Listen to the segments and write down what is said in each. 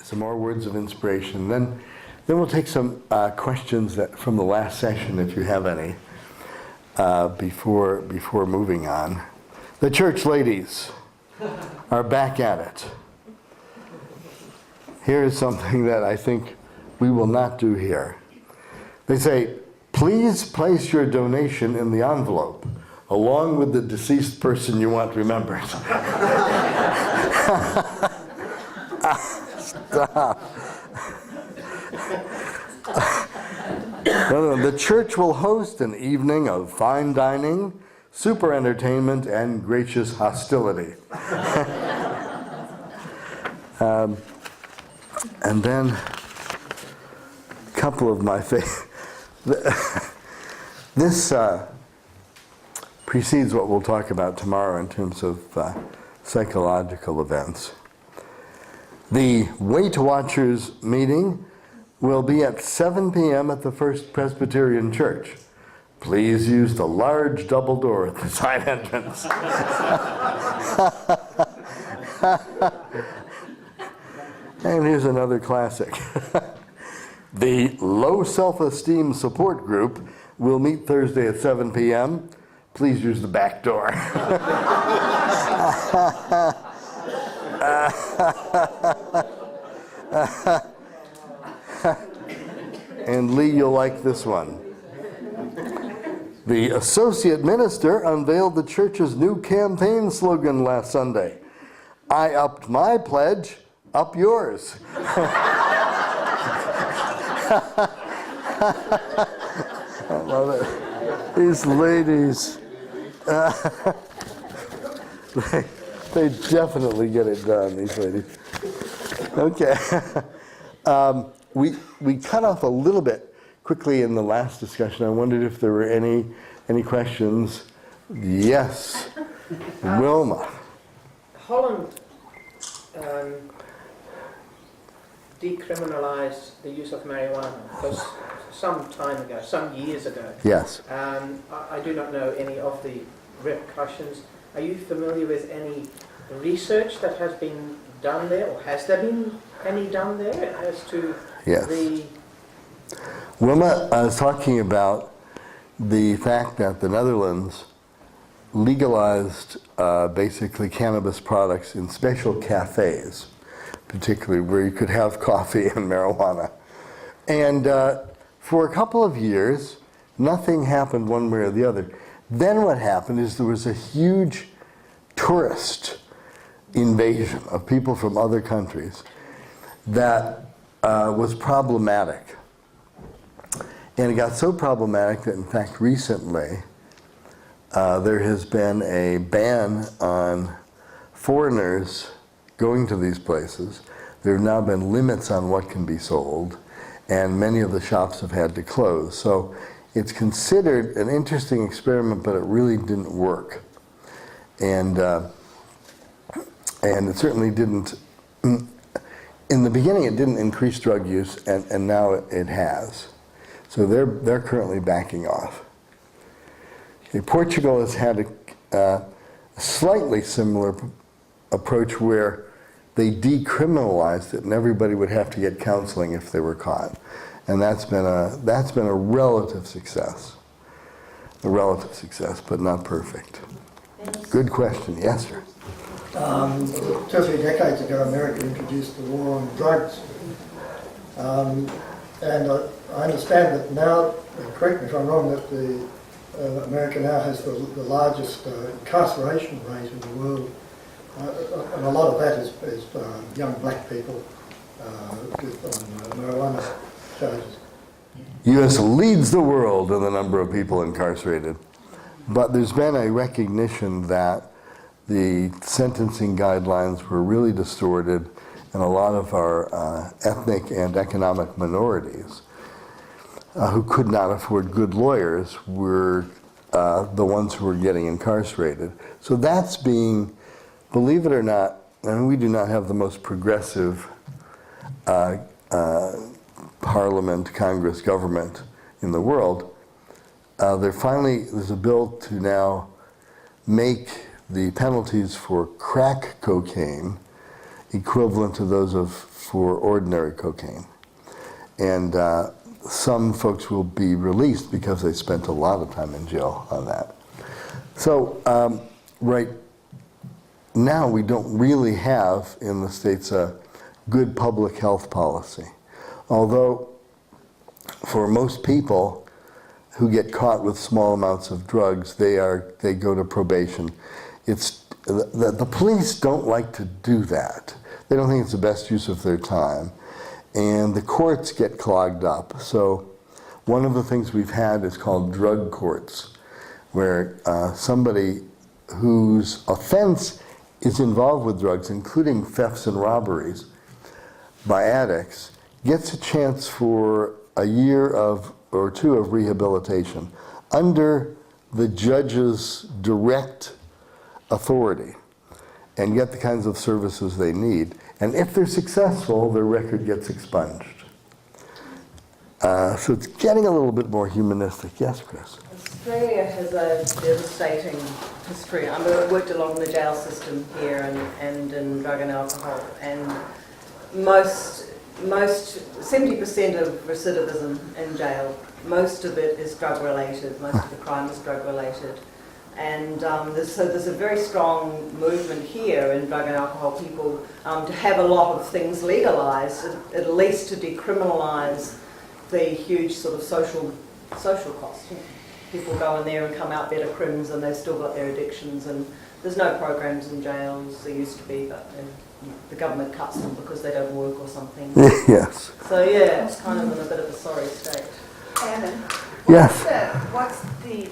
some more words of inspiration. Then we'll take some questions from the last session, if you have any, before moving on. The church ladies are back at it. Here is something that I think we will not do here. They say, please place your donation in the envelope, along with the deceased person you want remembered. Stop. No, the church will host an evening of fine dining, super entertainment, and gracious hostility. And then a couple of my favorites. This precedes what we'll talk about tomorrow in terms of psychological events. The Weight Watchers meeting will be at 7 p.m. at the First Presbyterian Church. Please use the large double door at the side entrance. And here's another classic. The Low Self-Esteem Support Group will meet Thursday at 7 p.m. Please use the back door. And Lee, you'll like this one. The associate minister unveiled the church's new campaign slogan last Sunday. I upped my pledge, up yours. I love it. These ladies, they definitely get it done, these ladies. Okay. We cut off a little bit quickly in the last discussion. I wondered if there were any questions. Yes. Wilma. Holland decriminalized the use of marijuana because some time ago, some years ago. Yes. I do not know any of the repercussions. Are you familiar with any research that has been done there, or has there been any done there as to the... Wilma was talking about the fact that the Netherlands legalized basically cannabis products in special cafes, particularly where you could have coffee and marijuana. And for a couple of years, nothing happened one way or the other. Then what happened is there was a huge tourist invasion of people from other countries that was problematic. And it got so problematic that, in fact, recently there has been a ban on foreigners going to these places. There have now been limits on what can be sold, and many of the shops have had to close. So it's considered an interesting experiment, but it really didn't work. And it certainly didn't, in the beginning it didn't increase drug use, and now it has. So they're currently backing off. Okay, Portugal has had a slightly similar approach where they decriminalized it, and everybody would have to get counseling if they were caught, and that's been a relative success. A relative success, but not perfect. Good question. Yes, sir. 2 or 3 decades ago, America introduced the war on drugs. And I understand that now, correct me if I'm wrong, that America now has the largest incarceration rate in the world. And a lot of that is young black people on marijuana charges. U.S. leads the world in the number of people incarcerated. But there's been a recognition that the sentencing guidelines were really distorted, and a lot of our ethnic and economic minorities who could not afford good lawyers were the ones who were getting incarcerated. So that's being, believe it or not, and we do not have the most progressive parliament, Congress, government in the world. There's a bill to now make the penalties for crack cocaine equivalent to those for ordinary cocaine. And some folks will be released because they spent a lot of time in jail on that. So right now we don't really have in the States a good public health policy. Although for most people who get caught with small amounts of drugs, they go to probation. The police don't like to do that. They don't think it's the best use of their time. And the courts get clogged up. So one of the things we've had is called drug courts, where somebody whose offense is involved with drugs, including thefts and robberies by addicts, gets a chance for a year or two of rehabilitation under the judge's direct authority and get the kinds of services they need. And if they're successful, their record gets expunged. So it's getting a little bit more humanistic. Yes, Chris? Australia has a devastating history. I worked along the jail system here and in drug and alcohol, and most 70% of recidivism in jail, most of it is drug related, most of the crime is drug related. And there's a very strong movement here in drug and alcohol people to have a lot of things legalised, at least to decriminalise the huge sort of social cost. People go in there and come out better crims, and they've still got their addictions, and there's no programs in jails. There used to be, but the government cuts them because they don't work or something. Yes. So yeah, it's kind of in a bit of a sorry state. Alan, Yes. what's these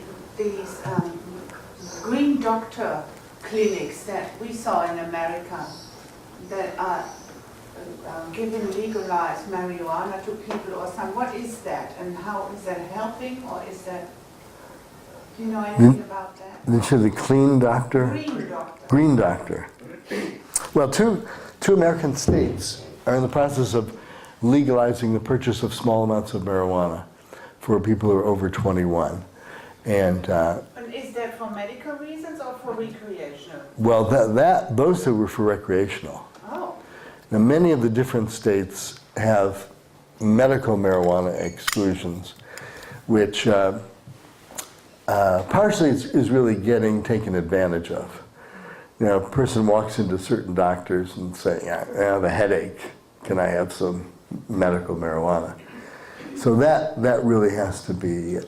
green doctor clinics that we saw in America that are giving legalized marijuana to people or some? What is that, and how is that helping, or is that? Do you know anything about that? The clean doctor? Green doctor. Green doctor. Well, two American states are in the process of legalizing the purchase of small amounts of marijuana for people who are over 21. And is that for medical reasons or for recreational? well, those two were for recreational. Oh. Now, many of the different states have medical marijuana exclusions, which partially is really getting taken advantage of. You know, a person walks into certain doctors and say, I have a headache, can I have some medical marijuana? So that really has to be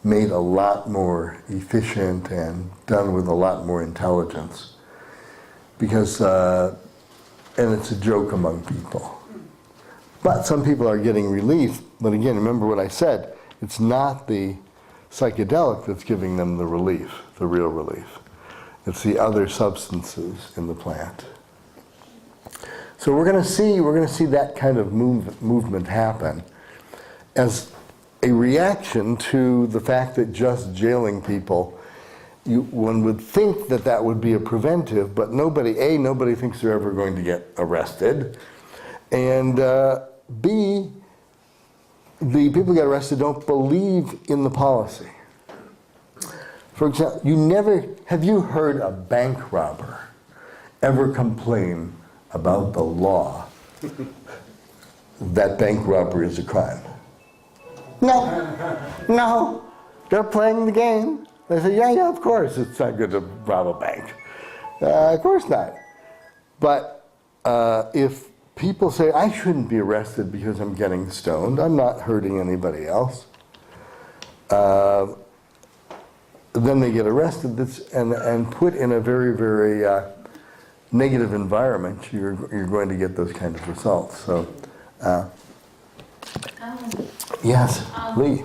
made a lot more efficient and done with a lot more intelligence. Because, and it's a joke among people. But some people are getting relief. But again, remember what I said, it's not the psychedelic that's giving them the relief, the real relief. It's the other substances in the plant. So we're going to see that kind of movement happen as a reaction to the fact that just jailing people, one would think that would be a preventive, but nobody thinks they're ever going to get arrested, and B, the people who get arrested don't believe in the policy. For example, have you heard a bank robber ever complain about the law that bank robbery is a crime? No, they're playing the game. They say, yeah, of course, it's not good to rob a bank. Of course not. But if people say, I shouldn't be arrested because I'm getting stoned, I'm not hurting anybody else, then they get arrested and put in a very, very negative environment. You're going to get those kind of results. So, yes, Lee.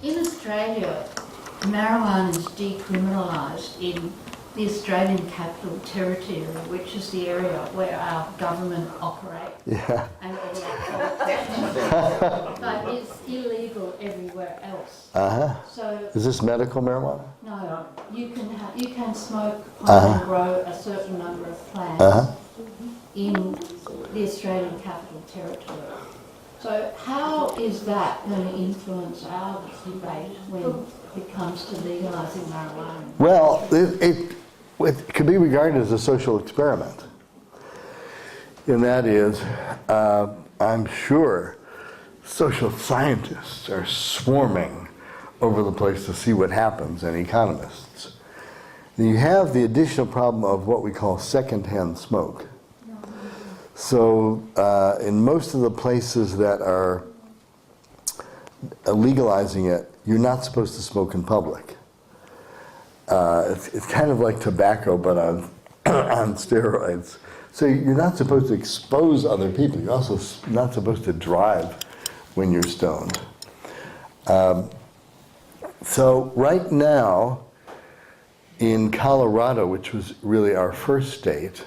In Australia, marijuana is decriminalised in the Australian Capital Territory, which is the area where our government operates. Yeah. And all our politicians. But it's illegal everywhere else. So is this medical marijuana? no, you can smoke and grow a certain number of plants in the Australian Capital Territory. So how is that going to influence our debate when it comes to legalising marijuana? Well, it could be regarded as a social experiment. And that is, I'm sure social scientists are swarming over the place to see what happens, and economists. And you have the additional problem of what we call secondhand smoke. So in most of the places that are legalizing it, you're not supposed to smoke in public. It's kind of like tobacco, but on, on steroids. So you're not supposed to expose other people. You're also not supposed to drive when you're stoned. So right now, in Colorado, which was really our first state,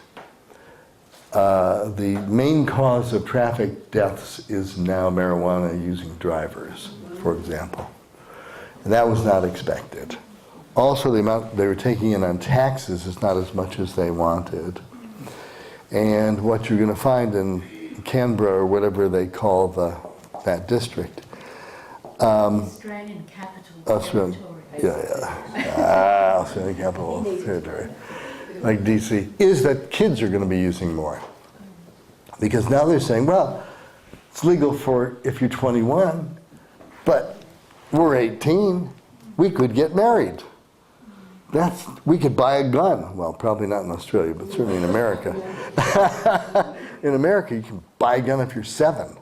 the main cause of traffic deaths is now marijuana using drivers, for example. And that was not expected. Also, the amount they were taking in on taxes is not as much as they wanted. And what you're going to find in Canberra, or whatever they call that district. Australian Capital Territory. Australian Capital Territory. Like DC, is that kids are going to be using more. Because now they're saying, well, it's legal for if you're 21, but we're 18, we could get married. We could buy a gun. Well, probably not in Australia, but certainly in America. In America, you can buy a gun if you're 7.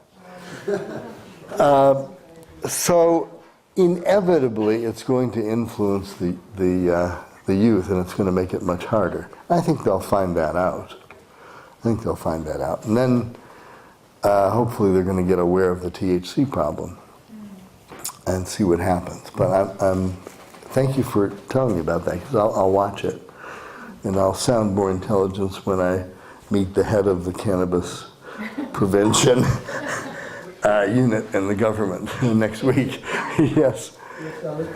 So inevitably, it's going to influence the youth, and it's going to make it much harder. I think they'll find that out. And then hopefully they're going to get aware of the THC problem and see what happens. But thank you for telling me about that, because I'll watch it. And I'll sound more intelligent when I meet the head of the cannabis prevention unit in the government next week. Yes. Yes, Alec.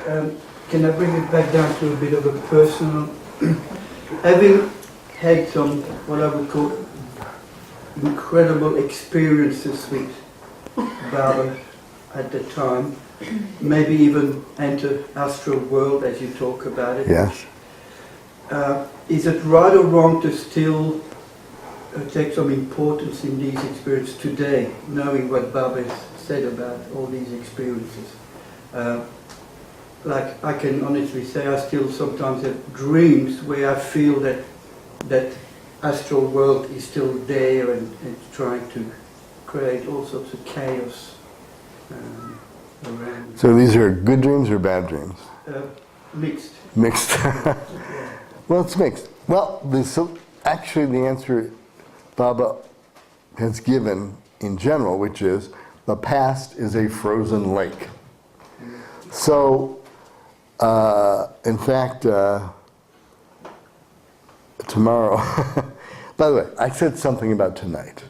Can I bring it back down to a bit of a personal? Having had some, what I would call, incredible experiences with Baba at the time, maybe even enter astral world as you talk about it. Yes. Is it right or wrong to still take some importance in these experiences today, knowing what Baba said about all these experiences? Like I can honestly say, I still sometimes have dreams where I feel that astral world is still there and trying to create all sorts of chaos around. So these are good dreams or bad dreams? Mixed. Mixed. Well, it's mixed. Well, actually the answer Baba has given in general, which is the past is a frozen lake. So, in fact, tomorrow, by the way, I said something about tonight.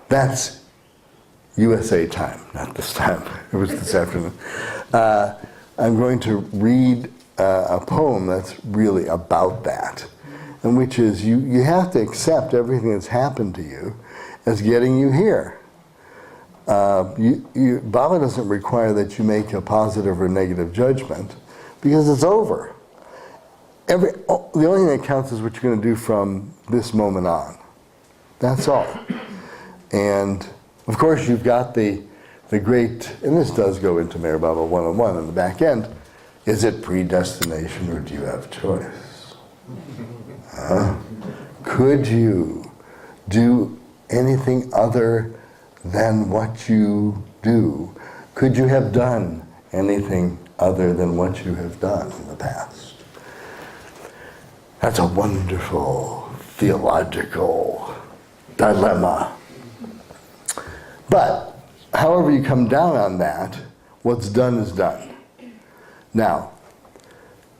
That's USA time, not this time. It was this afternoon. I'm going to read a poem that's really about that, and which is you have to accept everything that's happened to you as getting you here. Baba doesn't require that you make a positive or negative judgment, because it's over. The only thing that counts is what you're going to do from this moment on. That's all. And of course you've got the great, and this does go into Meher Baba 101 in the back end, is it predestination or do you have choice? Could you do anything other than what you do? Could you have done anything other than what you have done in the past? That's a wonderful theological dilemma. But however you come down on that, what's done is done. Now,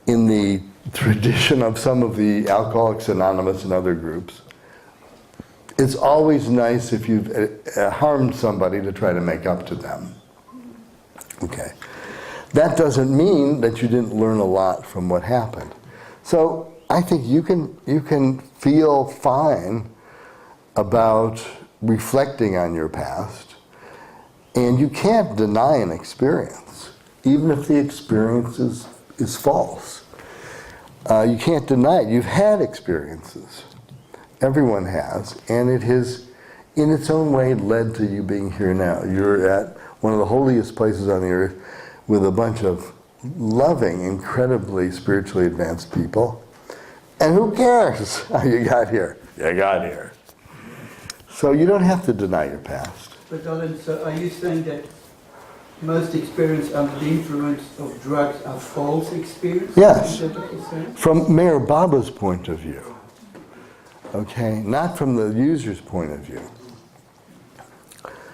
in the tradition of some of the Alcoholics Anonymous and other groups, it's always nice if you've harmed somebody to try to make up to them. Okay. That doesn't mean that you didn't learn a lot from what happened. So I think you can feel fine about reflecting on your past, and you can't deny an experience, even if the experience is false. You can't deny it. You've had experiences. Everyone has, and it has, in its own way, led to you being here now. You're at one of the holiest places on the earth with a bunch of loving, incredibly spiritually advanced people. And who cares how you got here? You got here. So you don't have to deny your past. But Allan, so are you saying that most experience under the influence of drugs are false experiences? Yes. Is that what you're saying? From Mayor Baba's point of view, okay, not from the user's point of view.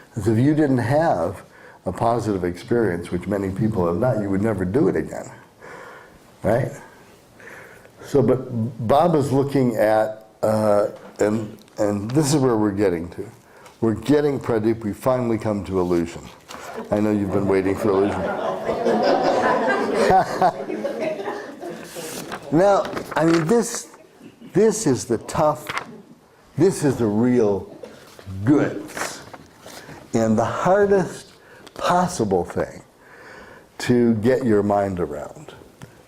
Because if you didn't have a positive experience, which many people have not, you would never do it again, right? So, but Baba's looking at, and this is where we're getting to. We're getting, Pradeep, we finally come to illusion. I know you've been waiting for illusion. Now, I mean, this is the tough, this is the real goods. And the hardest possible thing to get your mind around.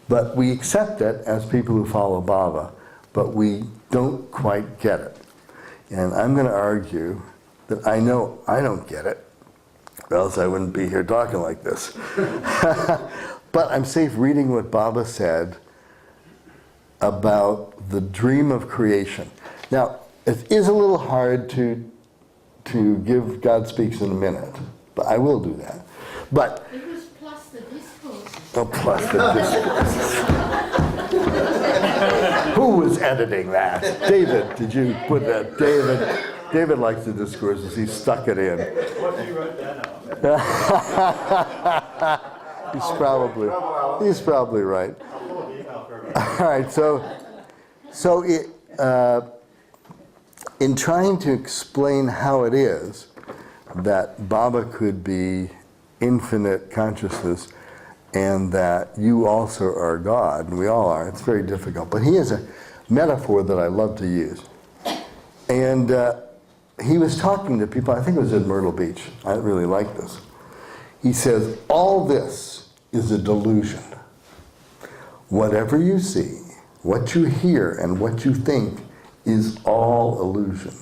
But we accept it as people who follow Baba, but we don't quite get it. And I'm going to argue that I know I don't get it, or else I wouldn't be here talking like this. But I'm safe reading what Baba said about the dream of creation. Now, it is a little hard to give God Speaks in a minute, but I will do that. But It was plus the discourses. oh, plus the discourses. Who was editing that? David, did you put that? David likes the discourses. He stuck it in. What did you write that out? He's probably right. All right, so in trying to explain how it is that Baba could be infinite consciousness and that you also are God, and we all are, it's very difficult. But he has a metaphor that I love to use. And he was talking to people, I think it was in Myrtle Beach. I really like this. He says, all this is a delusion. Whatever you see, what you hear, and what you think is all illusion.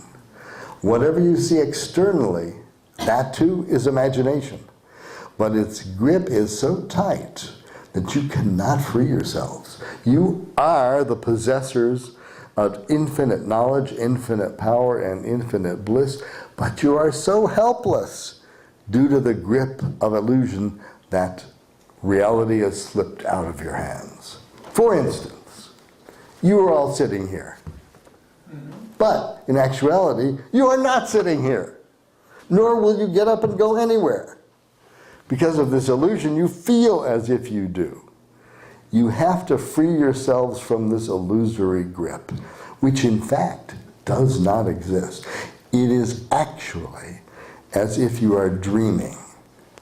Whatever you see externally, that too is imagination. But its grip is so tight that you cannot free yourselves. You are the possessors of infinite knowledge, infinite power, and infinite bliss, but you are so helpless due to the grip of illusion that reality has slipped out of your hands. For instance, you are all sitting here. But in actuality, you are not sitting here, nor will you get up and go anywhere. Because of this illusion, you feel as if you do. You have to free yourselves from this illusory grip, which in fact does not exist. It is actually as if you are dreaming.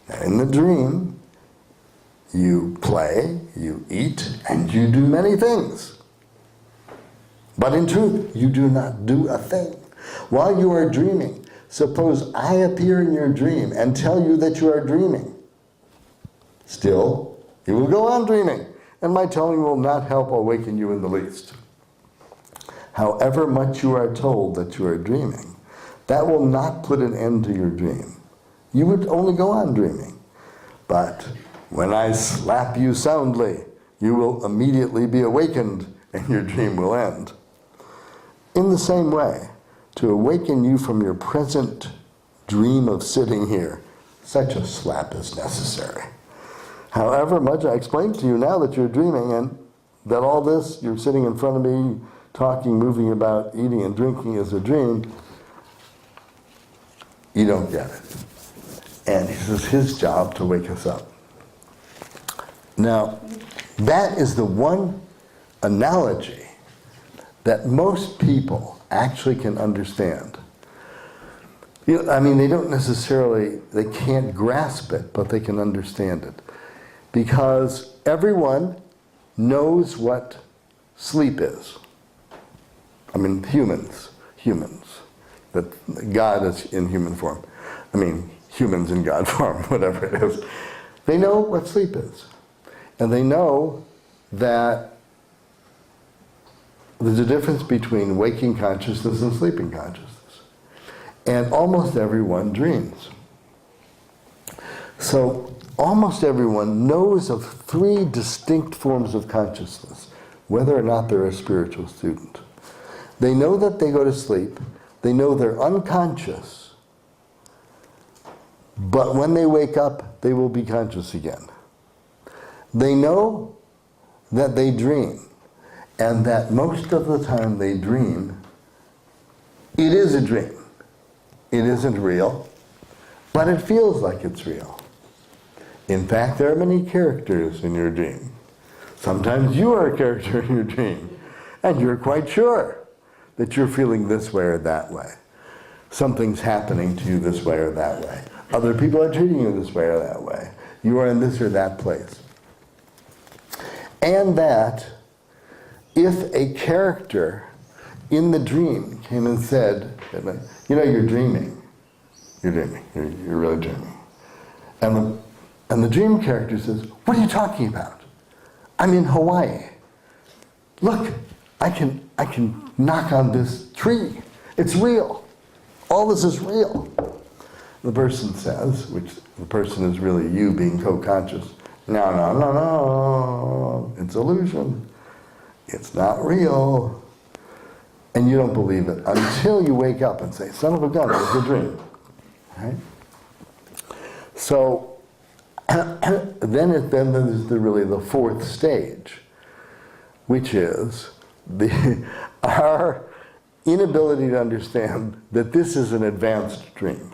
Now, in the dream, you play, you eat, and you do many things. But in truth, you do not do a thing. While you are dreaming, suppose I appear in your dream and tell you that you are dreaming. Still, you will go on dreaming, and my telling will not help awaken you in the least. However much you are told that you are dreaming, that will not put an end to your dream. You would only go on dreaming. But when I slap you soundly, you will immediately be awakened, and your dream will end. In the same way, to awaken you from your present dream of sitting here, such a slap is necessary. However much I explain to you now that you're dreaming and that all this, you're sitting in front of me, talking, moving about, eating and drinking is a dream, you don't get it. And this is his job to wake us up. Now, that is the one analogy that most people actually can understand. You know, I mean, they don't necessarily, they can't grasp it, but they can understand it. Because everyone knows what sleep is. I mean, humans, that God is in human form. I mean, humans in God form, whatever it is. They know what sleep is. And they know that there's a difference between waking consciousness and sleeping consciousness. And almost everyone dreams. So almost everyone knows of 3 distinct forms of consciousness, whether or not they're a spiritual student. They know that they go to sleep. They know they're unconscious. But when they wake up, they will be conscious again. They know that they dream, and that most of the time they dream, it is a dream. It isn't real, but it feels like it's real. In fact, there are many characters in your dream. Sometimes you are a character in your dream, and you're quite sure that you're feeling this way or that way. Something's happening to you this way or that way. Other people are treating you this way or that way. You are in this or that place. And that if a character in the dream came and said, you know, you're dreaming. You're dreaming. You're really dreaming. And the dream character says, what are you talking about? I'm in Hawaii. Look, I can knock on this tree. It's real. All this is real. The person says, which the person is really you being co-conscious, no, it's illusion. It's not real. And you don't believe it until you wake up and say, son of a gun, it was a dream. Right? So then there's really the 4th stage, which is our inability to understand that this is an advanced dream.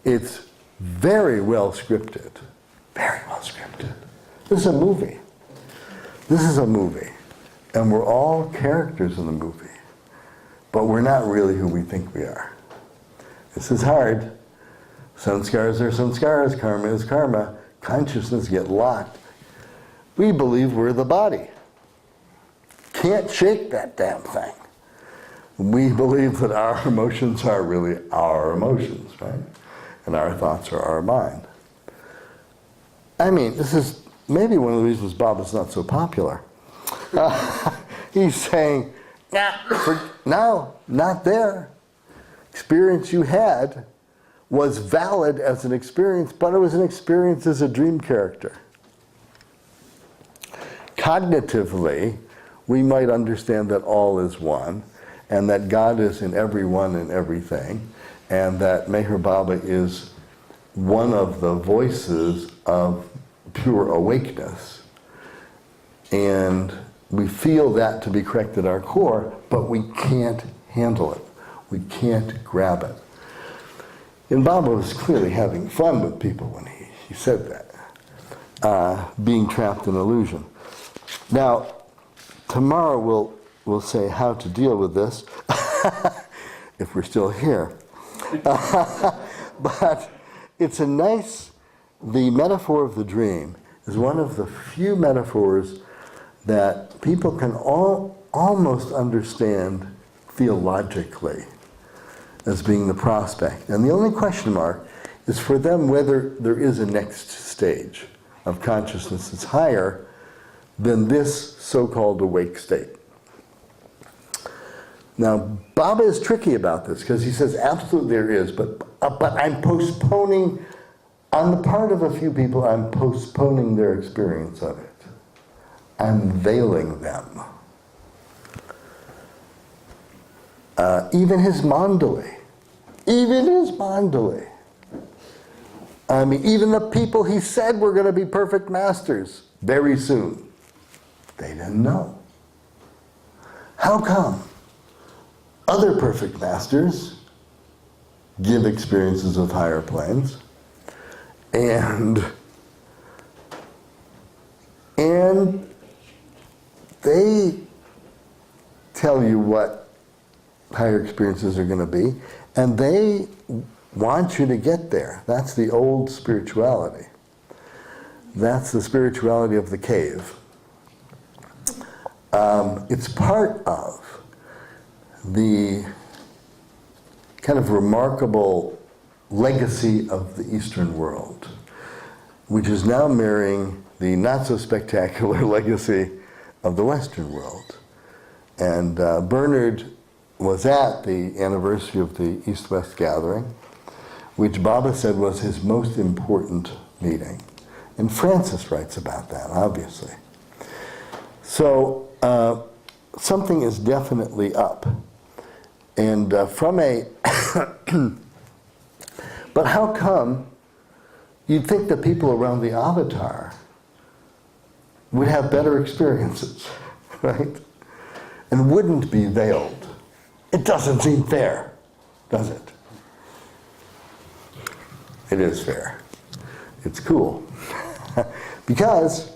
It's very well scripted. Very well scripted. This is a movie. This is a movie. And we're all characters in the movie. But we're not really who we think we are. This is hard. Sanskars are sanskaras, karma is karma. Consciousness get locked. We believe we're the body. Can't shake that damn thing. We believe that our emotions are really our emotions, right? And our thoughts are our mind. I mean, this is maybe one of the reasons Bob is not so popular. He's saying, no, not there. Experience you had was valid as an experience, but it was an experience as a dream character. Cognitively, we might understand that all is one, and that God is in everyone and everything, and that Meher Baba is one of the voices of pure awakeness. And we feel that to be correct at our core, but we can't handle it. We can't grab it. And Baba was clearly having fun with people when he said that, being trapped in illusion. Now, tomorrow we'll say how to deal with this, if we're still here. But it's a nice, the metaphor of the dream is one of the few metaphors that people can almost understand theologically as being the prospect. And the only question mark is for them whether there is a next stage of consciousness that's higher than this so-called awake state. Now, Baba is tricky about this because he says absolutely there is, but I'm postponing, on the part of a few people, I'm postponing their experience of it. I'm veiling them. Even his mandali. I mean, even the people he said were going to be perfect masters very soon, they didn't know. How come? Other perfect masters give experiences of higher planes, and they tell you what higher experiences are going to be, and they want you to get there. That's the old spirituality. That's the spirituality of the cave. It's part of the kind of remarkable legacy of the Eastern world, which is now mirroring the not so spectacular legacy of the Western world. And Bernard was at the anniversary of the East-West Gathering, which Baba said was his most important meeting. And Francis writes about that, obviously. So something is definitely up. And from a... But how come you'd think that people around the avatar would have better experiences, right? And wouldn't be veiled. It doesn't seem fair, does it? It is fair. It's cool. Because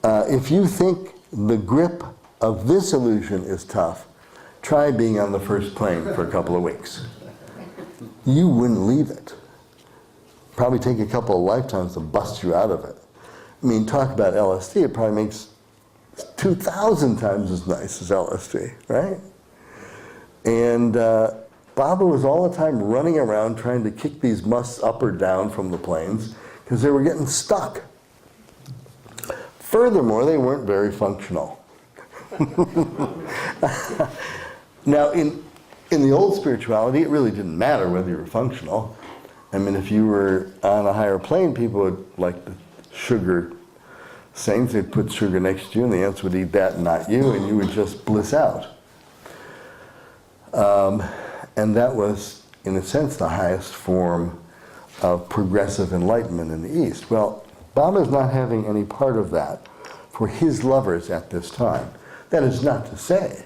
if you think the grip of this illusion is tough, try being on the first plane for a couple of weeks. You wouldn't leave it. Probably take a couple of lifetimes to bust you out of it. I mean, talk about LSD, it probably makes 2,000 times as nice as LSD, right? And Baba was all the time running around trying to kick these musts up or down from the planes because they were getting stuck. Furthermore, they weren't very functional. Now, in the old spirituality, it really didn't matter whether you were functional. I mean, if you were on a higher plane, people would like the sugar saints. They'd put sugar next to you, and the ants would eat that and not you, and you would just bliss out. And that was, in a sense, the highest form of progressive enlightenment in the East. Well, Baba's not having any part of that for his lovers at this time. That is not to say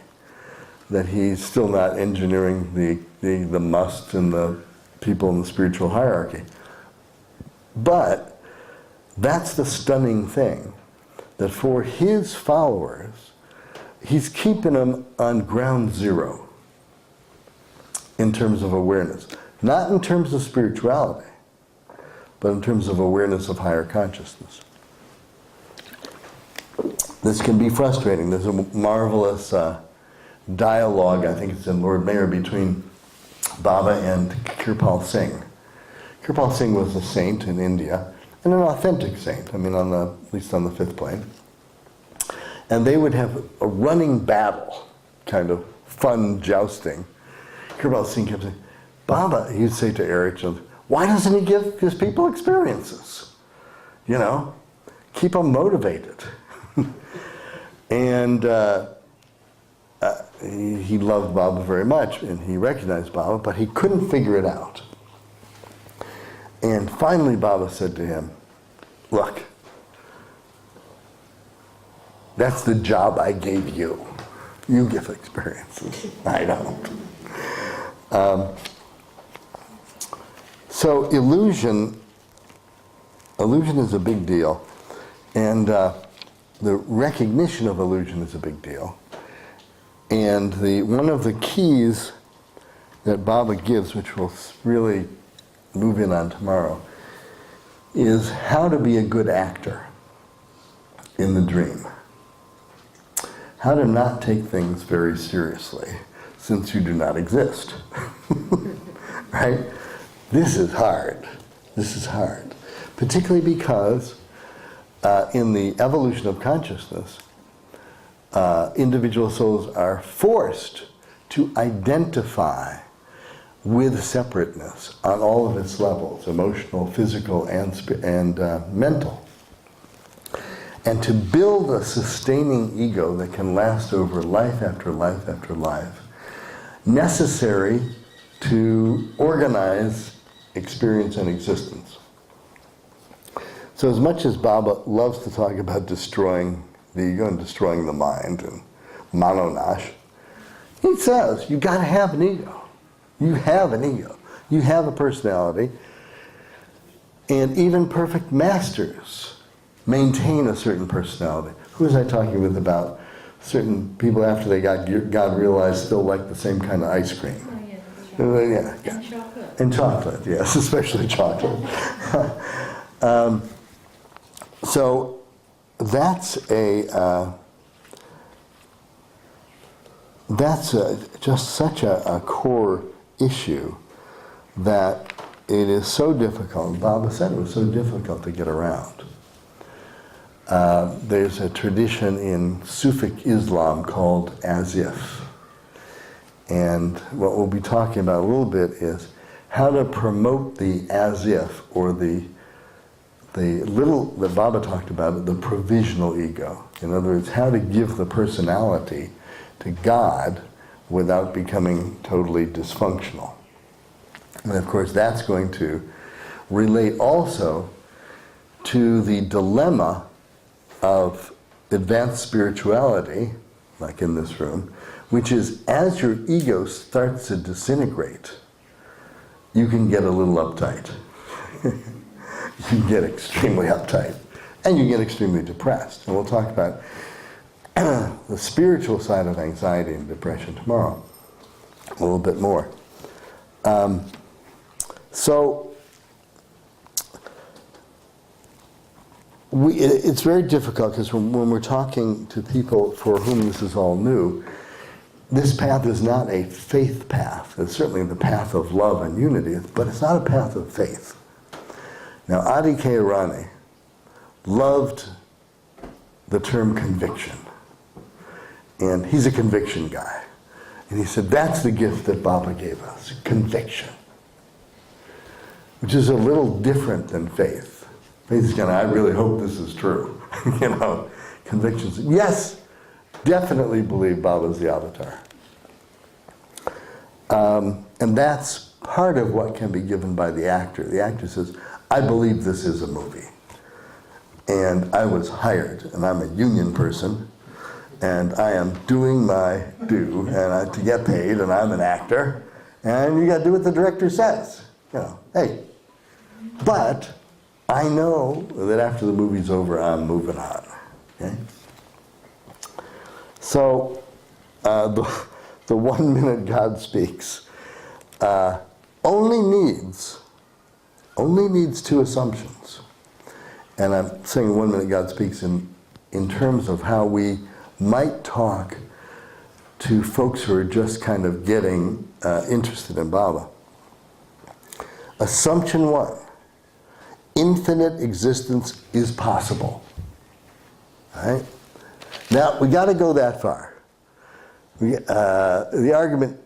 that he's still not engineering the musts and the people in the spiritual hierarchy. But that's the stunning thing, that for his followers, he's keeping them on ground zero in terms of awareness. Not in terms of spirituality, but in terms of awareness of higher consciousness. This can be frustrating. There's a marvelous dialogue, I think it's in Lord Mayor, between Baba and Kirpal Singh. Kirpal Singh was a saint in India, and an authentic saint, I mean, at least on the fifth plane. And they would have a running battle, kind of fun jousting. Kirpal Singh kept saying, Baba, he'd say to Eric, why doesn't he give his people experiences? You know, keep them motivated. And he loved Baba very much, and he recognized Baba, but he couldn't figure it out. And finally Baba said to him, look, that's the job I gave you. You give experiences. I don't. So illusion is a big deal. And the recognition of illusion is a big deal. And one of the keys that Baba gives, which we'll really move in on tomorrow, is how to be a good actor in the dream. How to not take things very seriously, since you do not exist. Right? This is hard. This is hard. Particularly because in the evolution of consciousness, individual souls are forced to identify with separateness on all of its levels, emotional, physical, and mental. And to build a sustaining ego that can last over life after life after life, necessary to organize experience and existence. So as much as Baba loves to talk about destroying the ego and destroying the mind and manonash, he says, you gotta have an ego. You have an ego. You have a personality. And even perfect masters maintain a certain personality. Who was I talking with about certain people after they got God realized still like the same kind of ice cream? Oh, yeah, Yeah. and chocolate. And chocolate, yes, especially chocolate. So that's just such a core issue that it is so difficult. Baba said it was so difficult to get around. There's a tradition in Sufic Islam called as if. And what we'll be talking about a little bit is how to promote the as if, or the little that Baba talked about, the provisional ego. In other words, how to give the personality to God without becoming totally dysfunctional. And of course that's going to relate also to the dilemma of advanced spirituality, like in this room, which is as your ego starts to disintegrate, you can get a little uptight. You get extremely uptight, and you get extremely depressed. And we'll talk about the spiritual side of anxiety and depression tomorrow, a little bit more. It's very difficult because when we're talking to people for whom this is all new, this path is not a faith path. It's certainly the path of love and unity, but it's not a path of faith. Now, Adi Keirani loved the term conviction. And he's a conviction guy. And he said, that's the gift that Baba gave us, conviction. Which is a little different than faith. Faith is kind of, I really hope this is true. You know, convictions. Yes, definitely believe Baba's the avatar. And that's part of what can be given by the actor. The actor says, I believe this is a movie. And I was hired, and I'm a union person, and I am doing my due and to get paid, and I'm an actor, and you got to do what the director says. You know, hey. But I know that after the movie's over, I'm moving on. Okay? So the 1 minute God Speaks only needs two assumptions. And I'm saying 1 minute God Speaks in terms of how we might talk to folks who are just kind of getting interested in Baba. Assumption 1, infinite existence is possible. All right? Now, we got to go that far. The argument,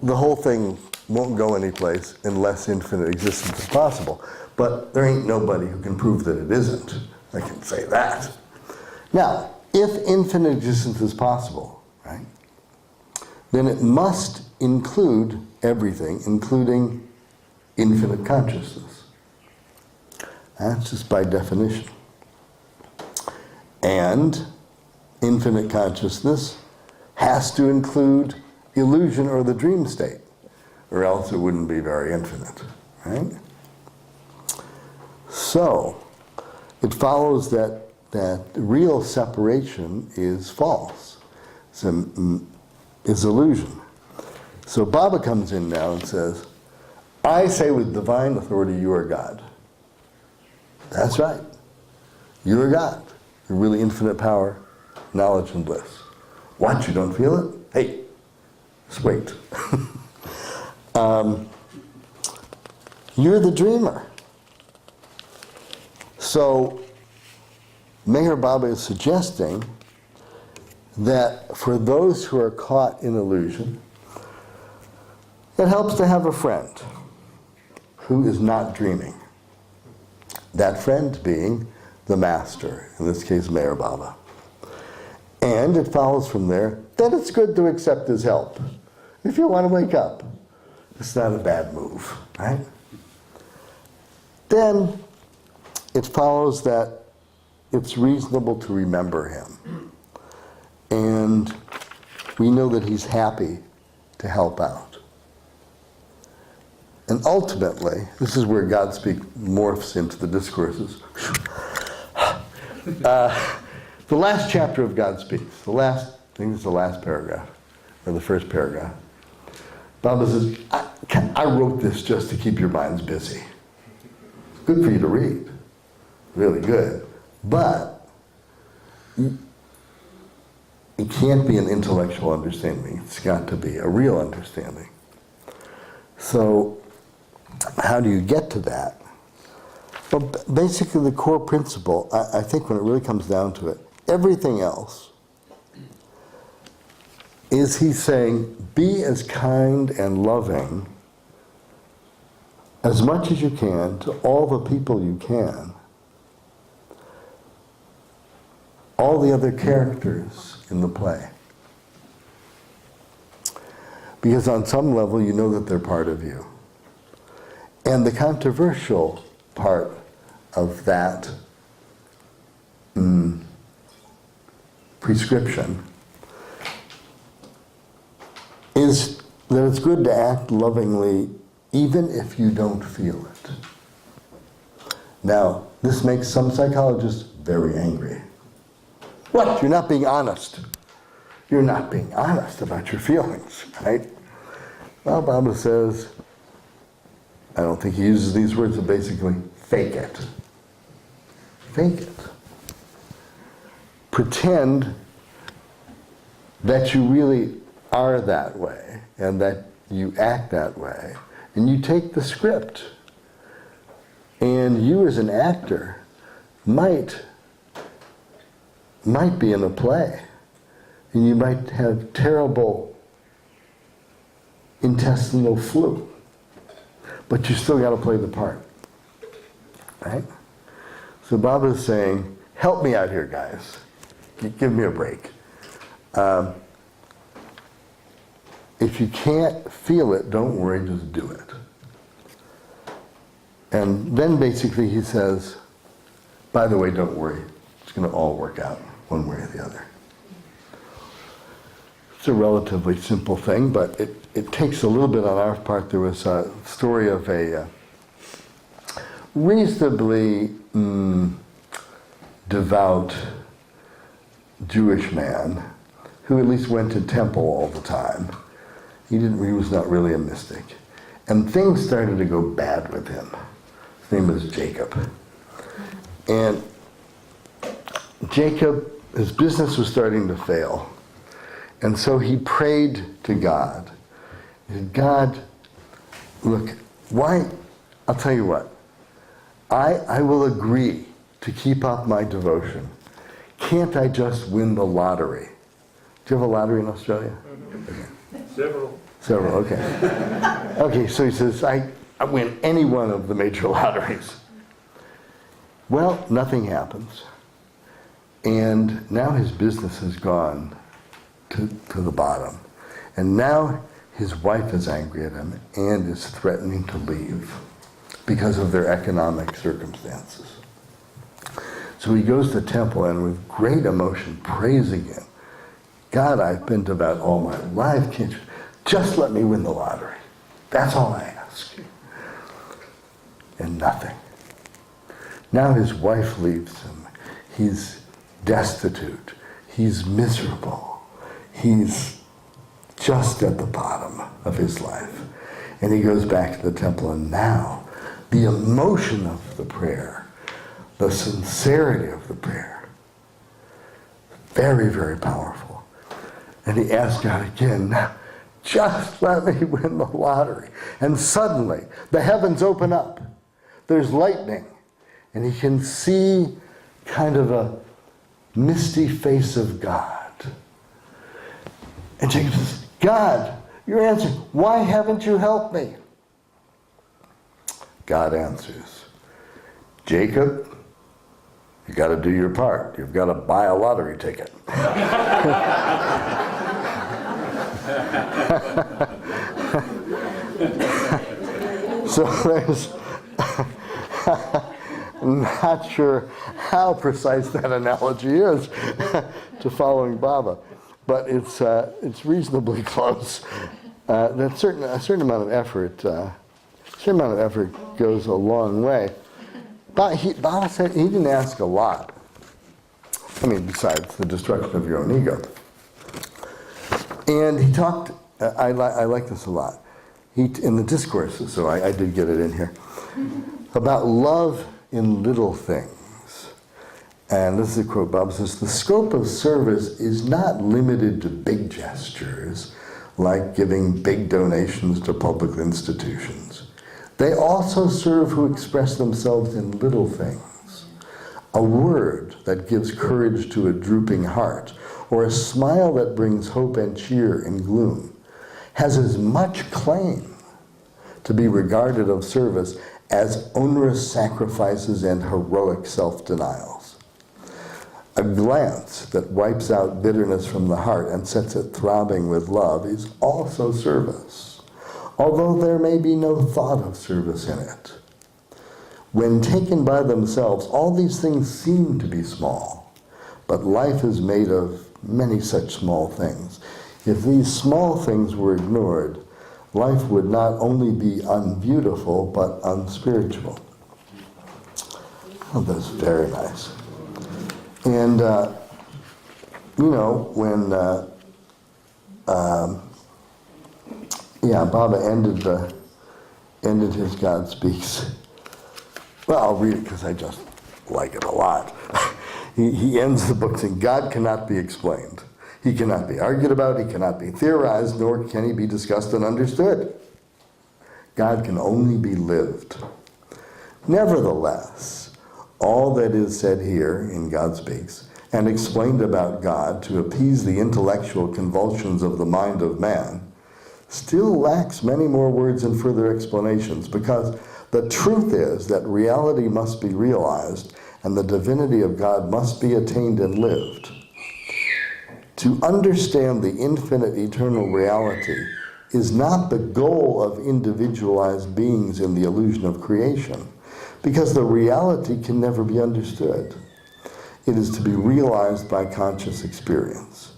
the whole thing won't go anyplace unless infinite existence is possible. But there ain't nobody who can prove that it isn't. I can say that. Now, if infinite existence is possible, right, then it must include everything, including infinite consciousness. That's just by definition. And infinite consciousness has to include illusion or the dream state, or else it wouldn't be very infinite, right? So, it follows that real separation is false, is illusion. So Baba comes in now and says, I say with divine authority, you are God. That's right. You are God. You're really infinite power, knowledge, and bliss. What, you don't feel it? Hey, just wait. You're the dreamer. So, Meher Baba is suggesting that for those who are caught in illusion, it helps to have a friend who is not dreaming. That friend being the master, in this case Meher Baba. And it follows from there that it's good to accept his help. If you want to wake up, it's not a bad move, right? Then it follows that it's reasonable to remember him. And we know that he's happy to help out. And ultimately, this is where God Speaks morphs into the discourses. The last chapter of God Speaks, I think it's the last paragraph, or the first paragraph. Baba says, I wrote this just to keep your minds busy. It's good for you to read. Really good. But it can't be an intellectual understanding. It's got to be a real understanding. So, how do you get to that? Well, basically the core principle, I think when it really comes down to it, everything else is he's saying, be as kind and loving as much as you can to all the people you can, all the other characters in the play. Because on some level you know that they're part of you. And the controversial part of that prescription is that it's good to act lovingly even if you don't feel it. Now, this makes some psychologists very angry. What? You're not being honest. You're not being honest about your feelings, right? Well, Baba says, I don't think he uses these words, but basically, fake it. Fake it. Pretend that you really are that way and that you act that way. And you take the script. And you as an actor might be in a play. And you might have terrible intestinal flu. But you still got to play the part. Right? So Baba's saying, help me out here, guys. Give me a break. If you can't feel it, don't worry, just do it. And then basically he says, by the way, don't worry. It's going to all work out one way or the other. It's a relatively simple thing, but it takes a little bit on our part. There was a story of a reasonably devout Jewish man who at least went to temple all the time. He was not really a mystic. And things started to go bad with him. His name was Jacob. And Jacob, his business was starting to fail. And so he prayed to God. He said, God, look, why, I'll tell you what, I will agree to keep up my devotion. Can't I just win the lottery? Do you have a lottery in Australia? Okay. Several, okay. Okay, so he says, I win any one of the major lotteries. Well, nothing happens. And now his business has gone to the bottom. And now his wife is angry at him and is threatening to leave because of their economic circumstances. So he goes to the temple and with great emotion praising him. God, I've been devout all my life. Can't you just let me win the lottery? That's all I ask. And nothing. Now his wife leaves him. He's destitute. He's miserable. He's just at the bottom of his life. And he goes back to the temple, and now the emotion of the prayer, the sincerity of the prayer, very, very powerful. And he asks God again, now, just let me win the lottery. And suddenly, the heavens open up. There's lightning. And he can see kind of a misty face of God. And Jacob says, God, you're answering. Why haven't you helped me? God answers, Jacob, you got to do your part. You've got to buy a lottery ticket. So there's, I'm not sure how precise that analogy is to following Baba, but it's reasonably close. That a certain amount of effort goes a long way. But Baba said he didn't ask a lot. I mean, besides the destruction of your own ego. And he talked. I like this a lot. In the discourses, so I did get it in here, about love in little things. And this is a quote. Baba says, the scope of service is not limited to big gestures, like giving big donations to public institutions. They also serve who express themselves in little things. A word that gives courage to a drooping heart, or a smile that brings hope and cheer in gloom, has as much claim to be regarded of service as onerous sacrifices and heroic self-denials. A glance that wipes out bitterness from the heart and sets it throbbing with love is also service, although there may be no thought of service in it. When taken by themselves, all these things seem to be small, but life is made of many such small things. If these small things were ignored, life would not only be unbeautiful, but unspiritual. Oh, that's very nice. And, when Baba ended his God Speaks. Well, I'll read it because I just like it a lot. He ends the book saying, God cannot be explained. He cannot be argued about, he cannot be theorized, nor can he be discussed and understood. God can only be lived. Nevertheless, all that is said here in God Speaks and explained about God to appease the intellectual convulsions of the mind of man still lacks many more words and further explanations, because the truth is that reality must be realized and the divinity of God must be attained and lived. To understand the infinite eternal reality is not the goal of individualized beings in the illusion of creation, because the reality can never be understood. It is to be realized by conscious experience.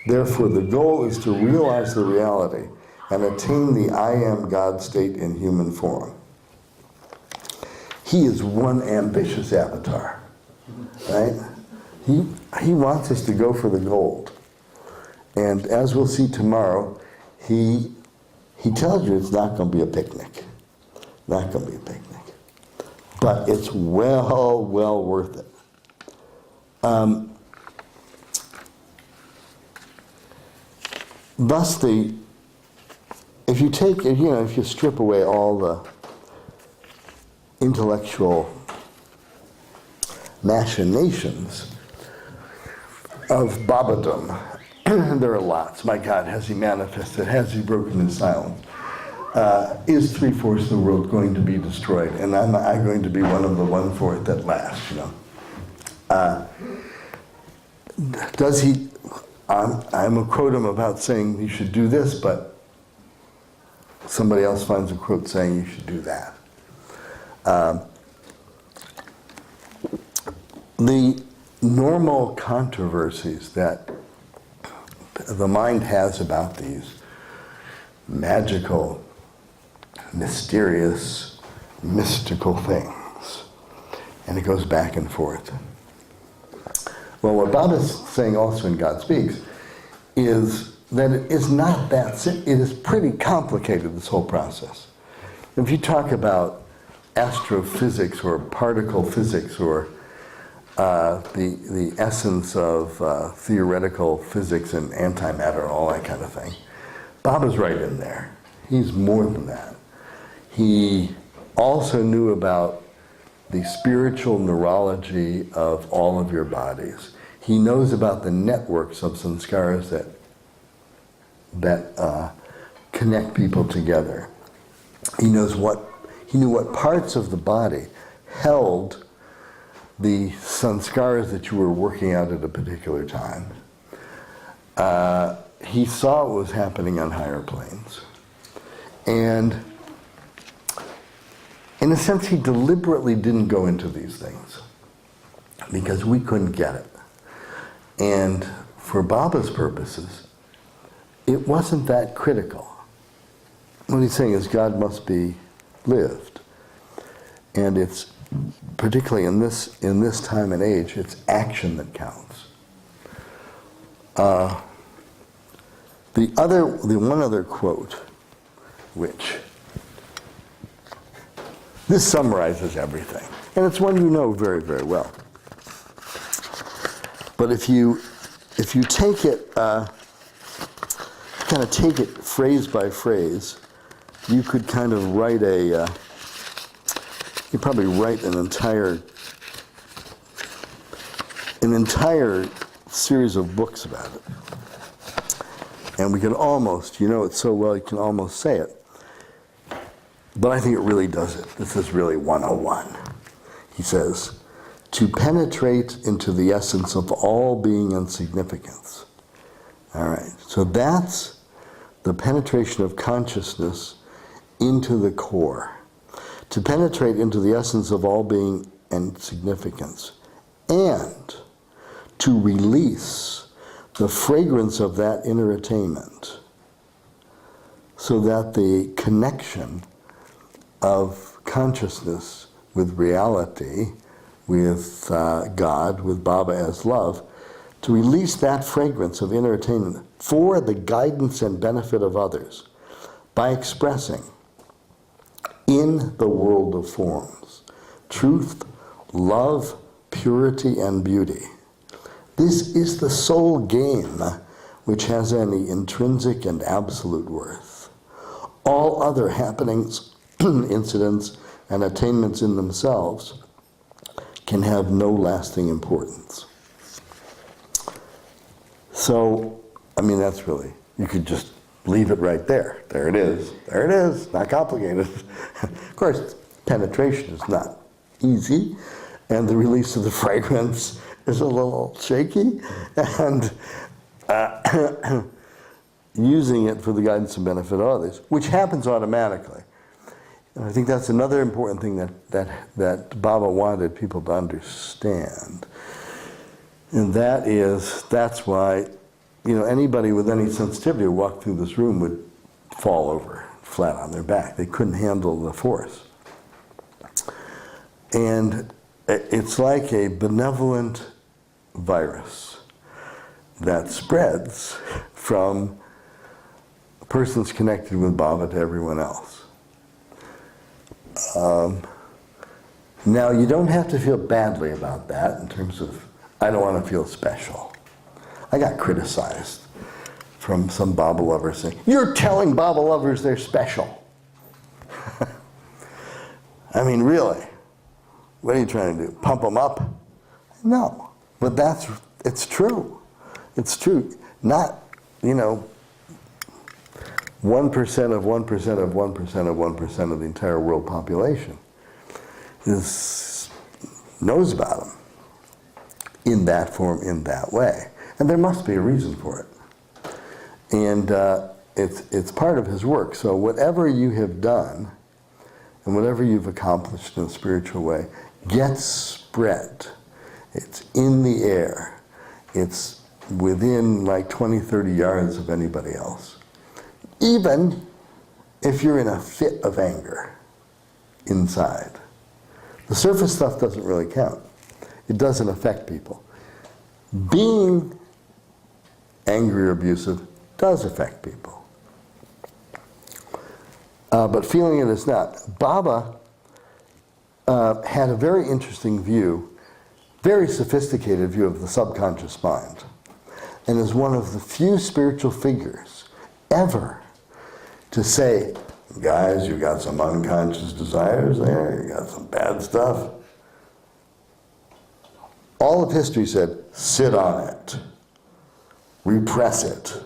Therefore, the goal is to realize the reality and attain the I am God state in human form. He is one ambitious avatar, right? He wants us to go for the gold. And as we'll see tomorrow, he tells you it's not going to be a picnic. Not going to be a picnic. But it's well worth it. Thus, if you strip away all the intellectual machinations of Babadom, there are lots. My God, has he manifested? Has he broken his silence? Is 3/4 of the world going to be destroyed? And am I going to be one of the 1/4 that lasts? Does he? I'm going to quote him about saying you should do this, but somebody else finds a quote saying you should do that. The normal controversies that the mind has about these magical, mysterious, mystical things, and it goes back and forth. Well, what Bob is saying also in God Speaks is that it is not that simple. It is pretty complicated, this whole process. If you talk about astrophysics or particle physics or the essence of theoretical physics and antimatter and all that kind of thing, Bob is right in there. He's more than that. He also knew about the spiritual neurology of all of your bodies. He knows about the networks of sanskaras that connect people together. He knew what parts of the body held the sanskaras that you were working out at a particular time. He saw what was happening on higher planes. And in a sense, he deliberately didn't go into these things because we couldn't get it. And for Baba's purposes, it wasn't that critical. What he's saying is God must be lived. And it's, particularly in this time and age, it's action that counts. The one other quote, which this summarizes everything, and it's one you know very, very well. But if you take it, kind of take it phrase by phrase, you could kind of write a could probably write an entire series of books about it. And we can almost, you know it so well, you can almost say it. But I think it really does it. This is really 101. He says, to penetrate into the essence of all being and significance. All right, so that's the penetration of consciousness into the core. To penetrate into the essence of all being and significance. And to release the fragrance of that inner attainment so that the connection of consciousness with reality, with God, with Baba as love, to release that fragrance of inner attainment for the guidance and benefit of others by expressing in the world of forms truth, love, purity, and beauty. This is the sole game which has any intrinsic and absolute worth. All other happenings, incidents, and attainments in themselves can have no lasting importance. So, I mean, that's really, you could just leave it right there. There it is. There it is. Not complicated. Of course, penetration is not easy, and the release of the fragrance is a little shaky, and using it for the guidance and benefit of others, which happens automatically. And I think that's another important thing that Baba wanted people to understand. And that's why, anybody with any sensitivity who walked through this room would fall over flat on their back. They couldn't handle the force. And it's like a benevolent virus that spreads from persons connected with Baba to everyone else. Now, you don't have to feel badly about that in terms of, I don't want to feel special. I got criticized from some Baba lovers saying, you're telling Baba lovers they're special. I mean, really? What are you trying to do? Pump them up? No. But it's true. It's true. Not, 1% of 1% of 1% of 1% of the entire world population knows about them in that form, in that way. And there must be a reason for it. And it's part of his work. So whatever you have done and whatever you've accomplished in a spiritual way gets spread. It's in the air. It's within like 20, 30 yards of anybody else. Even if you're in a fit of anger inside. The surface stuff doesn't really count. It doesn't affect people. Being angry or abusive does affect people. But feeling it is not. Baba had a very interesting view, very sophisticated view of the subconscious mind, and is one of the few spiritual figures ever to say, guys, you got some unconscious desires there, you got some bad stuff. All of history said, sit on it, repress it.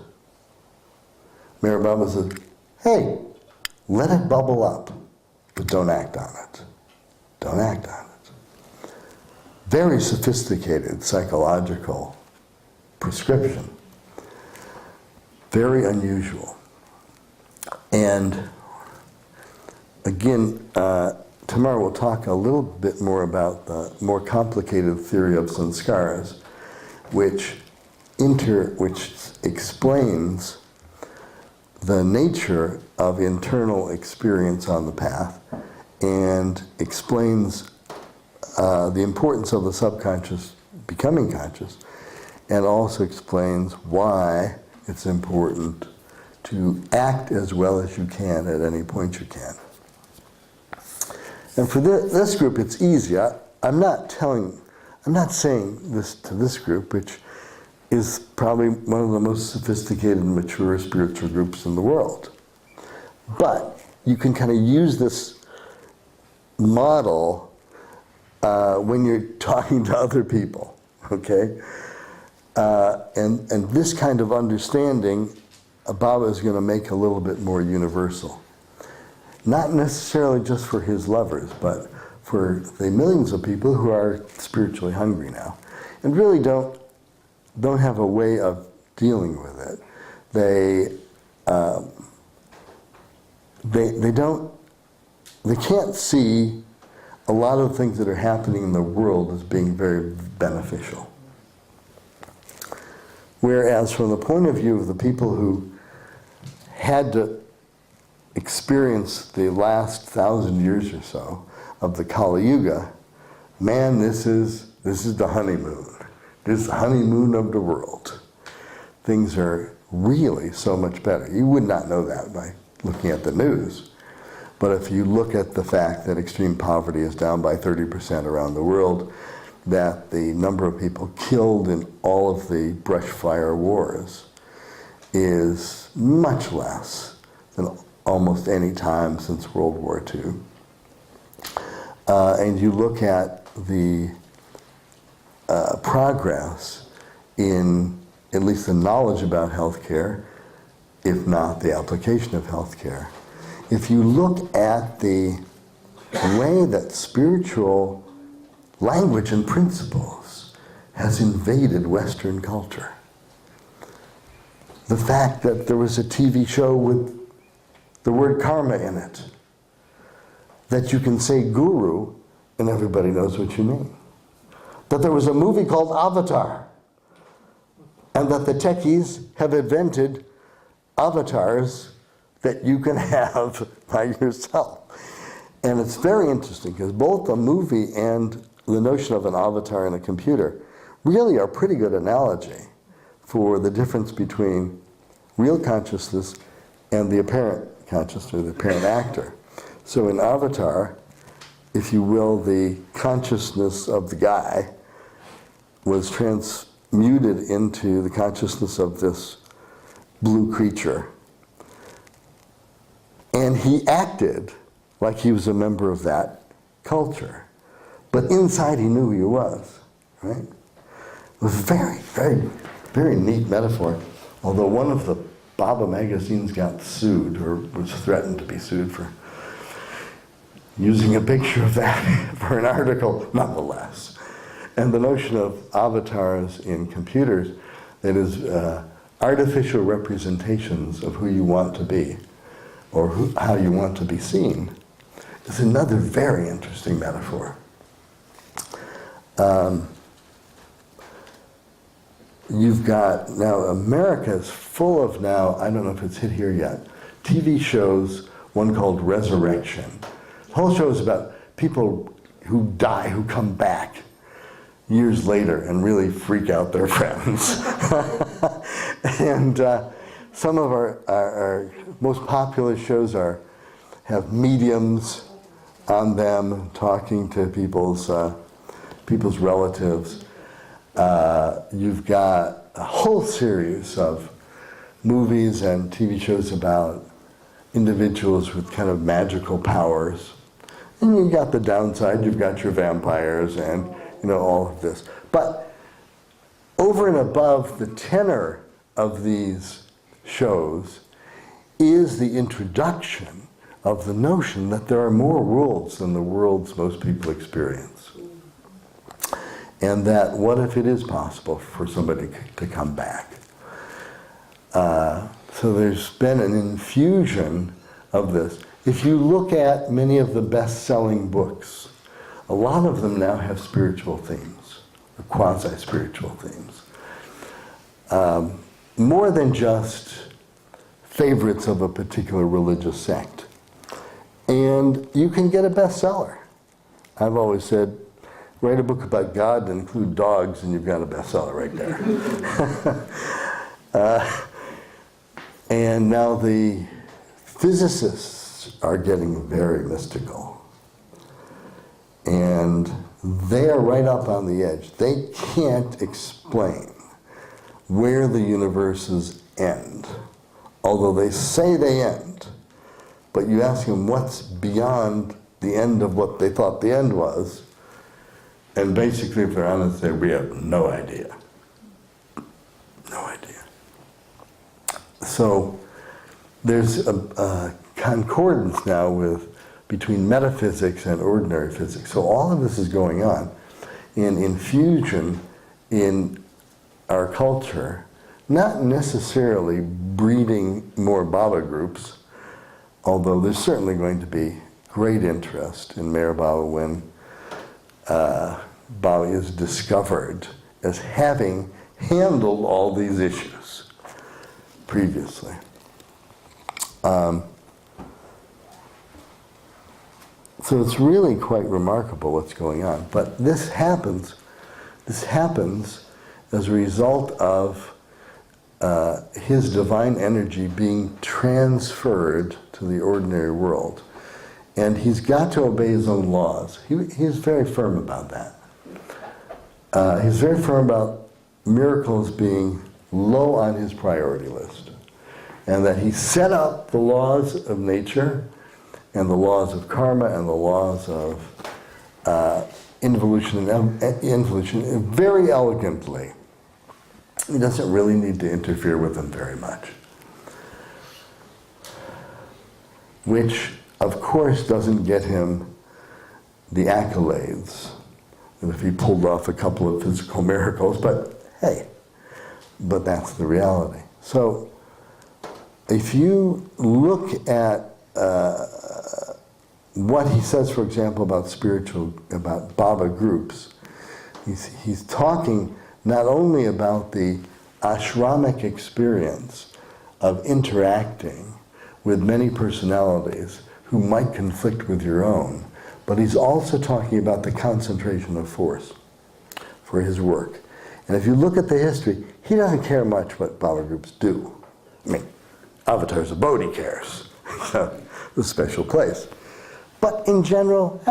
Meher Baba said, hey, let it bubble up, but don't act on it. Don't act on it. Very sophisticated psychological prescription. Very unusual. And again, tomorrow we'll talk a little bit more about the more complicated theory of sanskaras, which explains the nature of internal experience on the path and explains the importance of the subconscious becoming conscious, and also explains why it's important to act as well as you can at any point you can. And for this group, it's easy. I'm not saying this to this group, which is probably one of the most sophisticated and mature spiritual groups in the world. But you can kind of use this model when you're talking to other people, okay? And this kind of understanding, Baba is going to make a little bit more universal. Not necessarily just for his lovers, but for the millions of people who are spiritually hungry now and really don't have a way of dealing with it. They can't see a lot of things that are happening in the world as being very beneficial. Whereas from the point of view of the people who had to experience the last 1,000 years or so of the Kali Yuga, man, this is the honeymoon. This is the honeymoon of the world. Things are really so much better. You would not know that by looking at the news. But if you look at the fact that extreme poverty is down by 30% around the world, that the number of people killed in all of the brush fire wars is much less than almost any time since World War II. And you look at the progress in at least the knowledge about healthcare, if not the application of healthcare. If you look at the way that spiritual language and principles has invaded Western culture, the fact that there was a TV show with the word karma in it, that you can say guru and everybody knows what you mean, that there was a movie called Avatar, and that the techies have invented avatars that you can have by yourself. And it's very interesting because both the movie and the notion of an avatar in a computer really are pretty good analogy for the difference between real consciousness and the apparent consciousness, or the apparent actor. So in Avatar, if you will, the consciousness of the guy was transmuted into the consciousness of this blue creature. And he acted like he was a member of that culture. But inside he knew who he was, right? It was very, very, very neat metaphor. Although one of the Baba magazines got sued, or was threatened to be sued for using a picture of that for an article, nonetheless. And the notion of avatars in computers, that is artificial representations of who you want to be, or how you want to be seen, is another very interesting metaphor. You've got, now America is full of now, I don't know if it's hit here yet, TV shows, one called Resurrection. The whole show is about people who die, who come back years later and really freak out their friends. And some of our most popular shows have mediums on them talking to people's relatives. You've got a whole series of movies and TV shows about individuals with kind of magical powers. And you've got the downside, you've got your vampires and all of this. But over and above the tenor of these shows is the introduction of the notion that there are more worlds than the worlds most people experience. And that what if it is possible for somebody to come back? So there's been an infusion of this. If you look at many of the best-selling books, a lot of them now have spiritual themes, or quasi-spiritual themes. More than just favorites of a particular religious sect. And you can get a bestseller. I've always said, write a book about God and include dogs and you've got a bestseller right there. And now the physicists are getting very mystical. And they are right up on the edge. They can't explain where the universes end, although they say they end. But you ask them what's beyond the end of what they thought the end was. And basically, if they're honest, we have no idea. No idea. So there's a concordance now between metaphysics and ordinary physics. So all of this is going on in infusion in our culture, not necessarily breeding more Baba groups, although there's certainly going to be great interest in Meher Baba when Baba is discovered as having handled all these issues previously. So it's really quite remarkable what's going on. But this happens as a result of his divine energy being transferred to the ordinary world. And he's got to obey his own laws. He's very firm about that. He's very firm about miracles being low on his priority list. And that he set up the laws of nature and the laws of karma and the laws of involution very elegantly. He doesn't really need to interfere with them very much. Which, of course, doesn't get him the accolades. And if he pulled off a couple of physical miracles, but hey, but that's the reality. So, if you look at what he says, for example, about Baba groups, he's talking not only about the ashramic experience of interacting with many personalities who might conflict with your own, but he's also talking about the concentration of force for his work. And if you look at the history, he doesn't care much what Baba groups do. I mean, Avatar's Abode cares. A special place. But in general,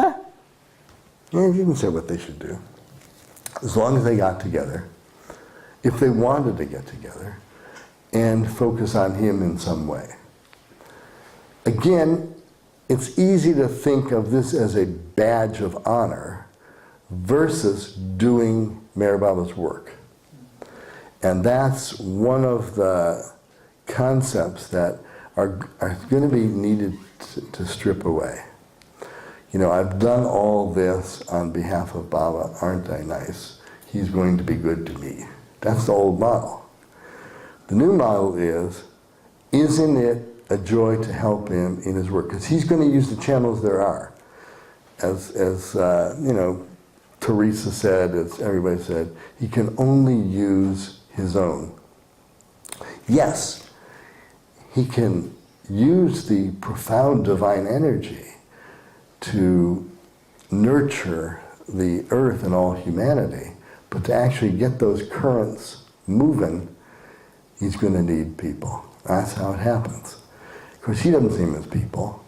you can say what they should do. As long as they got together, if they wanted to get together, and focus on him in some way. Again, it's easy to think of this as a badge of honor versus doing Meher Baba's work. And that's one of the concepts that are going to be needed to strip away. You know, I've done all this on behalf of Baba, aren't I nice? He's going to be good to me. That's the old model. The new model is, isn't it a joy to help him in his work? Because he's going to use the channels there are. As you know, Teresa said, as everybody said, he can only use his own. Yes, he can use the profound divine energy to nurture the earth and all humanity, but to actually get those currents moving, he's going to need people. That's how it happens. Of course, he doesn't see them as people.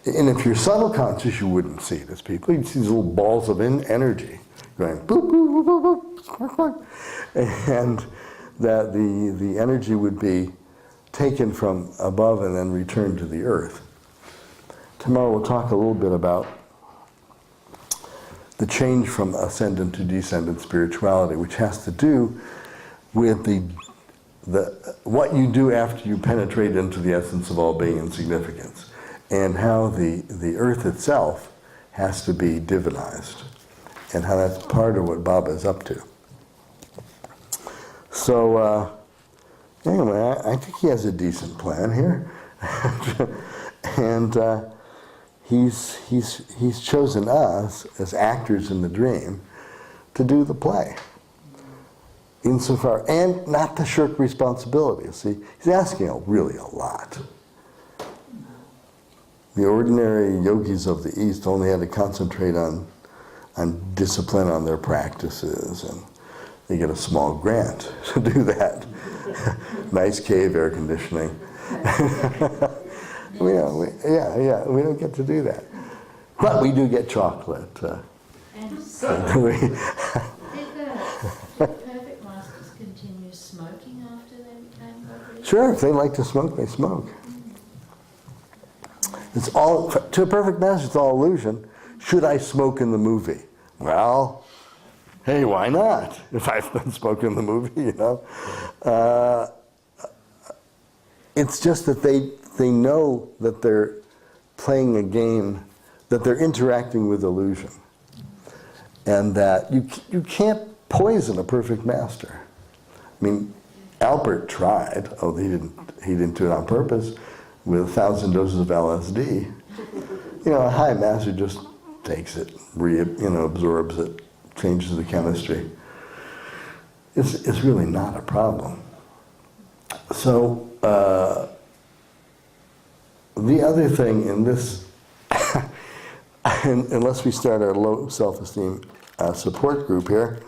And if you're subtle conscious, you wouldn't see it as people. You'd see these little balls of energy going boop, boop, boop, boop, boop, boop. And that the energy would be taken from above and then returned to the earth. Tomorrow we'll talk a little bit about the change from ascendant to descendant spirituality, which has to do with what you do after you penetrate into the essence of all being and significance, and how the earth itself has to be divinized, and how that's part of what Baba is up to. So anyway, I think he has a decent plan here, and he's chosen us as actors in the dream to do the play. Insofar, and not to shirk responsibility. See, he's asking really a lot. The ordinary yogis of the East only had to concentrate on discipline on their practices, and they get a small grant to do that. Nice cave, air conditioning. we don't get to do that. But we do get chocolate. And so, did the perfect masters continue smoking after they became godly? Sure, if they like to smoke, they smoke. It's all, to a perfect master, it's all illusion. Should I smoke in the movie? Well, hey, why not? If I've been smoking in the movie, you know. It's just that they know that they're playing a game, that they're interacting with illusion. And that you can't poison a perfect master. I mean, Alpert tried, he didn't do it on purpose, with 1,000 doses of LSD. You know, a high master just takes it, absorbs it, changes the chemistry. It's really not a problem. So, the other thing in this, unless we start our low self-esteem support group here,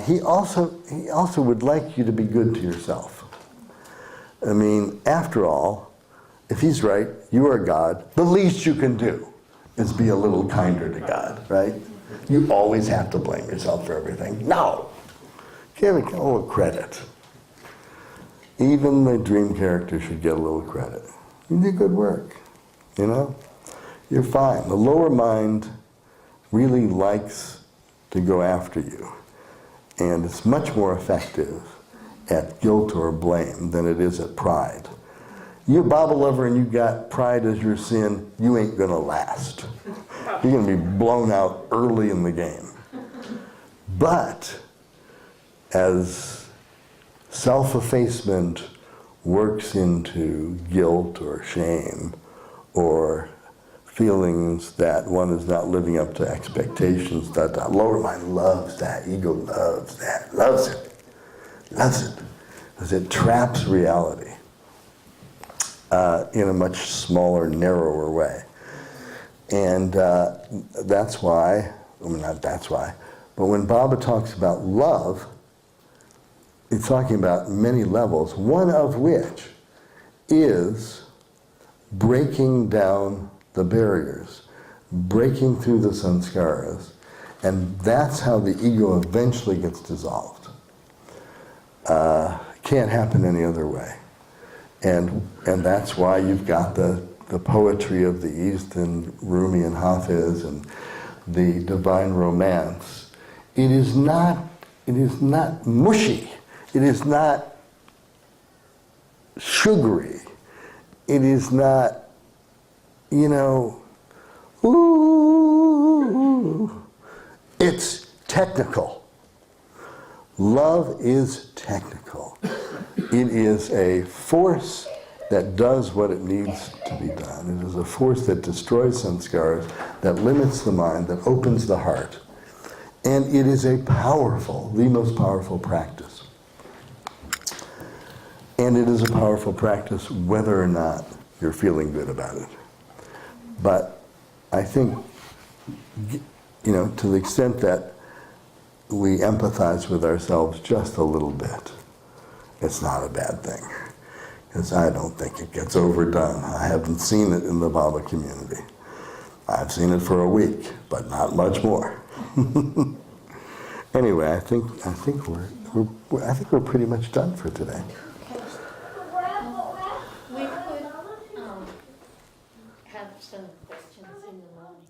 he also would like you to be good to yourself. I mean, after all, if he's right, you are God, the least you can do is be a little kinder to God, right? You always have to blame yourself for everything. No! Give it a little credit. Even the dream character should get a little credit. You did good work, you know? You're fine. The lower mind really likes to go after you. And it's much more effective at guilt or blame than it is at pride. You're a Bible lover and you got pride as your sin, you ain't gonna last. You're gonna be blown out early in the game. But as self-effacement works into guilt or shame or feelings that one is not living up to expectations, that the lower mind loves that, ego loves that, loves it, because it traps reality in a much smaller, narrower way. And that's why, I mean, not that's why, but when Baba talks about love, it's talking about many levels, one of which is breaking down the barriers, breaking through the sanskaras, and that's how the ego eventually gets dissolved. Can't happen any other way. And that's why you've got the poetry of the East and Rumi and Hafiz and the divine romance. It is not mushy. It is not sugary. It is not, ooh. It's technical. Love is technical. It is a force that does what it needs to be done. It is a force that destroys sanskaras, that limits the mind, that opens the heart. And it is a powerful, the most powerful practice. And it is a powerful practice whether or not you're feeling good about it. But I think, to the extent that we empathize with ourselves just a little bit, it's not a bad thing. Because I don't think it gets overdone. I haven't seen it in the Baba community. I've seen it for a week, but not much more. Anyway, I think we're pretty much done for today. We could have some questions in the morning.